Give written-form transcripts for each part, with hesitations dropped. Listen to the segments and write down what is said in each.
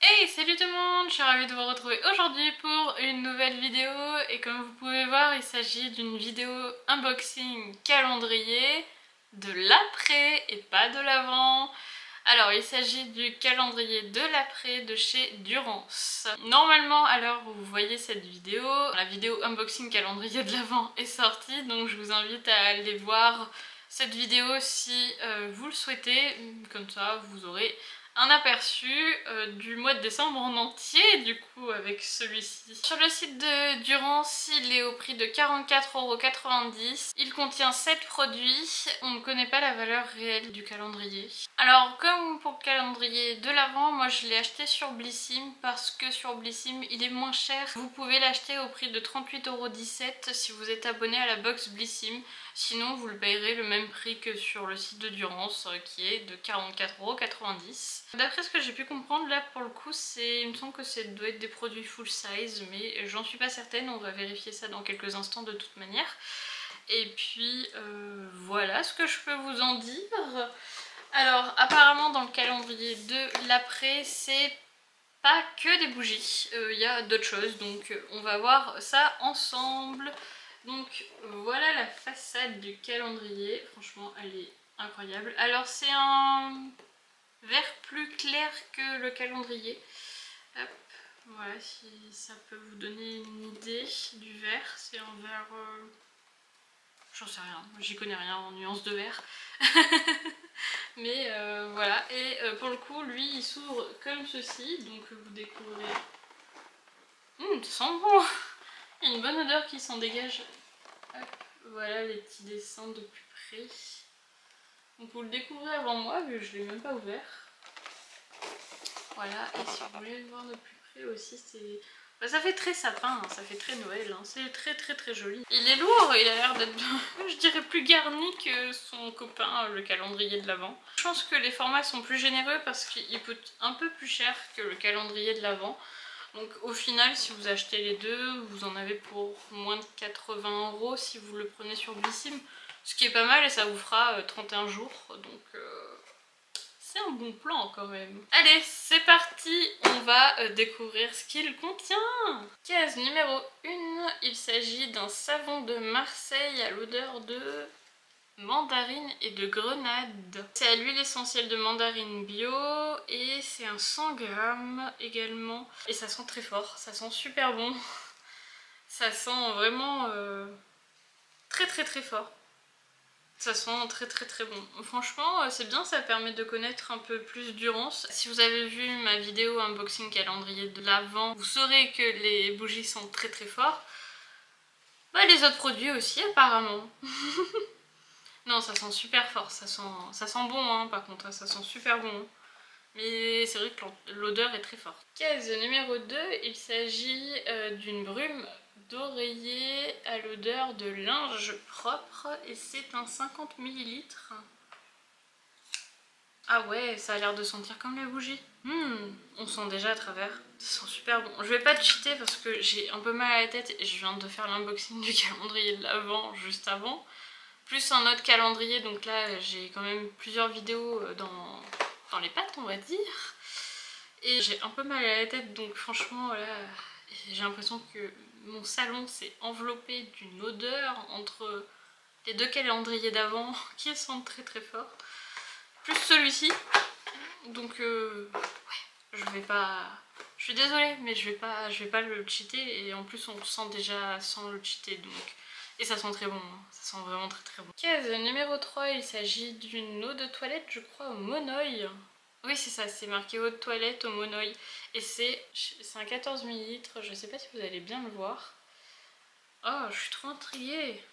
Hey, salut tout le monde, je suis ravie de vous retrouver aujourd'hui pour une nouvelle vidéo et comme vous pouvez voir il s'agit d'une vidéo unboxing calendrier de l'après et pas de l'avant. Alors il s'agit du calendrier de l'après de chez Durance. Normalement à l'heure où vous voyez cette vidéo, la vidéo unboxing calendrier de l'avant est sortie, donc je vous invite à aller voir cette vidéo si vous le souhaitez, comme ça vous aurez un aperçu du mois de décembre en entier du coup avec celui-ci. Sur le site de Durance, il est au prix de 44,90 €. Il contient 7 produits. On ne connaît pas la valeur réelle du calendrier. Alors comme pour le calendrier de l'Avent, moi je l'ai acheté sur Blissim parce que sur Blissim il est moins cher. Vous pouvez l'acheter au prix de 38,17 € si vous êtes abonné à la box Blissim. Sinon vous le payerez le même prix que sur le site de Durance qui est de 44,90 €. D'après ce que j'ai pu comprendre là pour le coup il me semble que ça doit être des produits full size mais j'en suis pas certaine, on va vérifier ça dans quelques instants de toute manière. Et puis voilà ce que je peux vous en dire. Alors apparemment dans le calendrier de l'après c'est pas que des bougies, il y a d'autres choses donc on va voir ça ensemble. Donc voilà la façade du calendrier, franchement elle est incroyable. Alors c'est un vert plus clair que le calendrier. Hop, voilà si ça peut vous donner une idée du vert, c'est un vert... j'en sais rien, j'y connais rien en nuances de vert. Mais voilà, et pour le coup lui il s'ouvre comme ceci, donc vous découvrez... ça sent bon. Il y a une bonne odeur qui s'en dégage. Hop, voilà les petits dessins de plus près. Donc vous le découvrez avant moi vu que je ne l'ai même pas ouvert. Voilà, et si vous voulez le voir de plus près aussi, c'est... Bah, ça fait très sapin, hein, ça fait très Noël, hein. C'est très joli. Il est lourd, il a l'air d'être, je dirais, plus garni que son copain, le calendrier de l'Avent. Je pense que les formats sont plus généreux parce qu'il coûte un peu plus cher que le calendrier de l'Avent. Donc au final, si vous achetez les deux, vous en avez pour moins de 80 € si vous le prenez sur Blissim. Ce qui est pas mal et ça vous fera 31 jours, donc... c'est un bon plan quand même. Allez, c'est parti, on va découvrir ce qu'il contient. Case numéro 1, il s'agit d'un savon de Marseille à l'odeur de mandarine et de grenade. C'est à l'huile essentielle de mandarine bio et c'est un 100 g également. Et ça sent très fort, ça sent super bon. Ça sent vraiment très fort. Ça sent très bon. Franchement, c'est bien, ça permet de connaître un peu plus Durance. Si vous avez vu ma vidéo unboxing calendrier de l'Avent, vous saurez que les bougies sont très forts. Bah, les autres produits aussi, apparemment. Non, ça sent super fort, ça sent bon, hein, par contre, ça sent super bon. Mais c'est vrai que l'odeur est très forte. Case numéro 2, il s'agit d'une brume d'oreiller à l'odeur de linge propre et c'est un 50 ml. Ah ouais, ça a l'air de sentir comme les bougies. On sent déjà à travers. Ça sent super bon. Je vais pas cheater parce que j'ai un peu mal à la tête et je viens de faire l'unboxing du calendrier de l'Avent juste avant. Plus un autre calendrier, donc là j'ai quand même plusieurs vidéos dans les pattes on va dire. Et j'ai un peu mal à la tête donc franchement là j'ai l'impression que mon salon s'est enveloppé d'une odeur entre les deux calendriers d'avant qui sentent très fort. Plus celui-ci. Donc ouais, je vais pas... Je suis désolée mais je vais pas le cheater et en plus on le sent déjà sans le cheater donc... Et ça sent très bon, hein. Ça sent vraiment très bon. Case numéro 3, il s'agit d'une eau de toilette, je crois, au monoï. Oui, c'est ça, c'est marqué eau de toilette au monoï. Et c'est un 14 ml, je sais pas si vous allez bien le voir. Oh, je suis trop intriguée.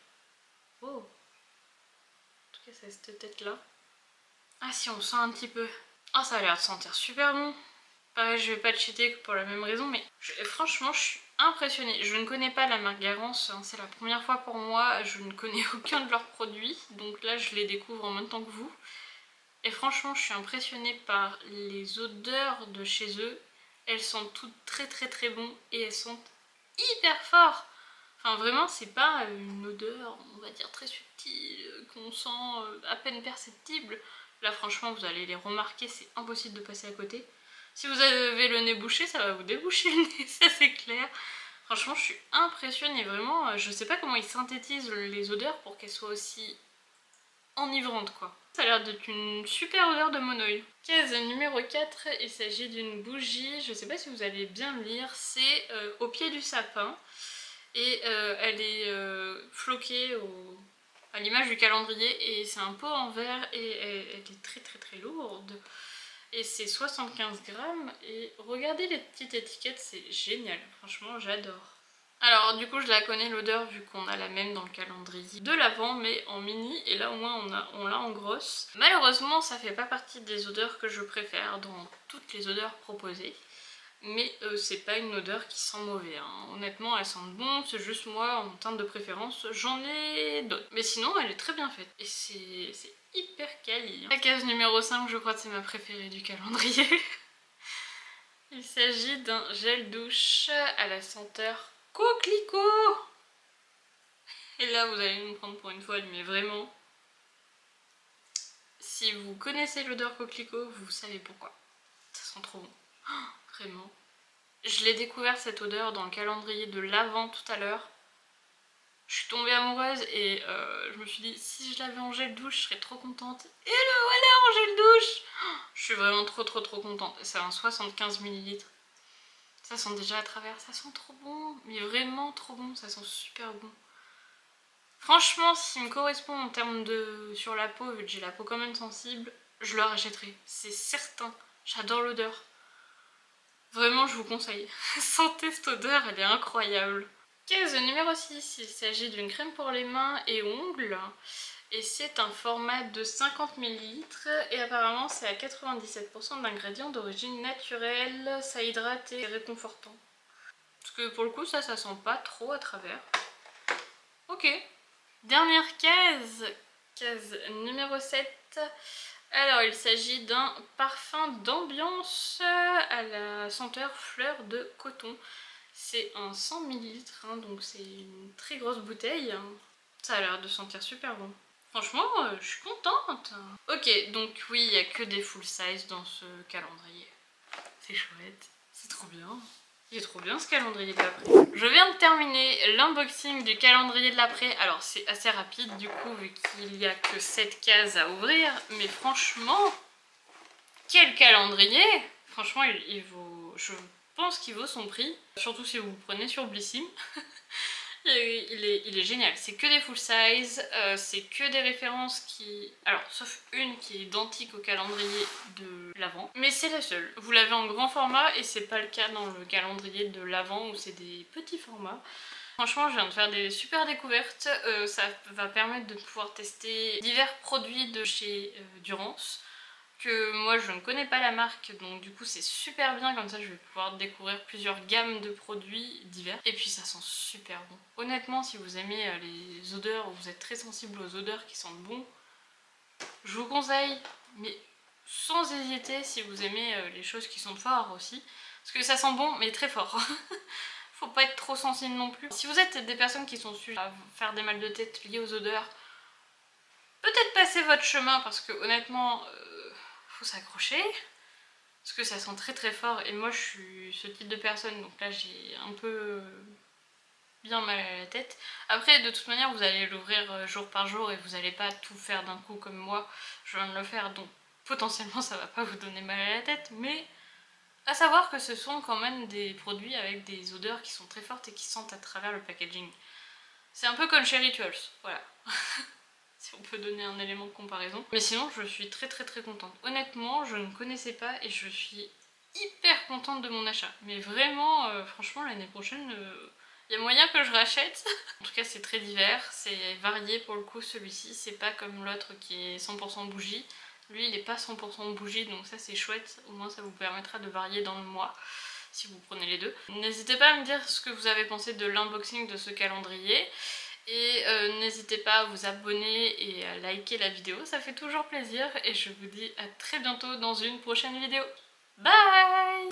Oh. En tout cas, c'est cette tête-là. Ah si, on sent un petit peu. Oh, ça a l'air de sentir super bon. Pareil, je vais pas le cheater pour la même raison, mais franchement, je suis impressionnée. Je ne connais pas la marque Garance, hein, c'est la première fois pour moi, je ne connais aucun de leurs produits, donc là je les découvre en même temps que vous. Et franchement, je suis impressionnée par les odeurs de chez eux. Elles sentent toutes très bon et elles sentent hyper fort. Enfin vraiment, c'est pas une odeur, on va dire, très subtile, qu'on sent à peine perceptible. Là franchement, vous allez les remarquer, c'est impossible de passer à côté. Si vous avez le nez bouché, ça va vous déboucher le nez, ça c'est clair. Franchement, je suis impressionnée, vraiment. Je sais pas comment ils synthétisent les odeurs pour qu'elles soient aussi enivrantes, quoi. Ça a l'air d'être une super odeur de monoï. Case numéro 4, il s'agit d'une bougie. Je sais pas si vous allez bien le lire. C'est au pied du sapin. Et elle est floquée à l'image du calendrier. Et c'est un pot en verre et elle est très très très lourde. Et c'est 75 grammes. Et regardez les petites étiquettes, c'est génial. Franchement, j'adore. Alors du coup je la connais l'odeur vu qu'on a la même dans le calendrier de l'Avent mais en mini et là au moins on l'a en grosse. Malheureusement ça fait pas partie des odeurs que je préfère dans toutes les odeurs proposées. Mais c'est pas une odeur qui sent mauvais, hein. Honnêtement elle sent bon, c'est juste moi en termes de préférence j'en ai d'autres. Mais sinon elle est très bien faite et c'est hyper quali, hein. La case numéro 5 je crois que c'est ma préférée du calendrier. Il s'agit d'un gel douche à la senteur coquelicot. Et là vous allez me prendre pour une folle mais vraiment si vous connaissez l'odeur coquelicot vous savez pourquoi. Ça sent trop bon. Oh, vraiment. Je l'ai découvert cette odeur dans le calendrier de l'Avent tout à l'heure. Je suis tombée amoureuse et je me suis dit si je l'avais en gel douche je serais trop contente. Et le voilà en gel douche. Oh, je suis vraiment trop contente. C'est un 75 ml. Ça sent déjà à travers, ça sent trop bon, mais vraiment trop bon, ça sent super bon. Franchement, s'il me correspond en termes de sur la peau, vu que j'ai la peau quand même sensible, je le rachèterai, c'est certain. J'adore l'odeur. Vraiment, je vous conseille. Sentez cette odeur, elle est incroyable. Case numéro 6, il s'agit d'une crème pour les mains et ongles. Et c'est un format de 50 ml et apparemment c'est à 97% d'ingrédients d'origine naturelle, ça hydrate et est réconfortant. Parce que pour le coup ça sent pas trop à travers. Ok. Dernière case numéro 7. Alors il s'agit d'un parfum d'ambiance à la senteur fleur de coton. C'est un 100 ml, hein, donc c'est une très grosse bouteille. Ça a l'air de sentir super bon. Franchement, je suis contente. Ok, donc oui, il n'y a que des full size dans ce calendrier. C'est chouette, c'est trop bien. Il est trop bien ce calendrier de l'après. Je viens de terminer l'unboxing du calendrier de l'après. Alors c'est assez rapide du coup vu qu'il n'y a que 7 cases à ouvrir. Mais franchement, quel calendrier! Franchement, il vaut... Je pense qu'il vaut son prix. Surtout si vous le prenez sur Blissim. Il est génial, c'est que des full size, c'est que des références qui... Alors, sauf une qui est identique au calendrier de l'Avent, mais c'est la seule. Vous l'avez en grand format et c'est pas le cas dans le calendrier de l'Avent où c'est des petits formats. Franchement, je viens de faire des super découvertes, ça va permettre de pouvoir tester divers produits de chez Durance. Que moi je ne connais pas la marque donc du coup c'est super bien, comme ça je vais pouvoir découvrir plusieurs gammes de produits divers et puis ça sent super bon. Honnêtement si vous aimez les odeurs ou vous êtes très sensible aux odeurs qui sentent bon, je vous conseille, mais sans hésiter si vous aimez les choses qui sont fortes aussi, parce que ça sent bon mais très fort. Faut pas être trop sensible non plus. Si vous êtes des personnes qui sont sujettes à faire des mal de tête liés aux odeurs, peut-être passez votre chemin parce que honnêtement faut s'accrocher parce que ça sent très fort et moi je suis ce type de personne donc là j'ai un peu bien mal à la tête. Après de toute manière vous allez l'ouvrir jour par jour et vous n'allez pas tout faire d'un coup comme moi je viens de le faire, donc potentiellement ça va pas vous donner mal à la tête, mais à savoir que ce sont quand même des produits avec des odeurs qui sont très fortes et qui sentent à travers le packaging. C'est un peu comme chez Rituals, voilà. Si on peut donner un élément de comparaison. Mais sinon je suis très contente. Honnêtement je ne connaissais pas et je suis hyper contente de mon achat. Mais vraiment franchement l'année prochaine il y a moyen que je rachète. En tout cas c'est très divers, c'est varié pour le coup celui-ci. C'est pas comme l'autre qui est 100% bougie. Lui il est pas 100% bougie donc ça c'est chouette. Au moins ça vous permettra de varier dans le mois si vous prenez les deux. N'hésitez pas à me dire ce que vous avez pensé de l'unboxing de ce calendrier. Et n'hésitez pas à vous abonner et à liker la vidéo, ça fait toujours plaisir et je vous dis à très bientôt dans une prochaine vidéo. Bye!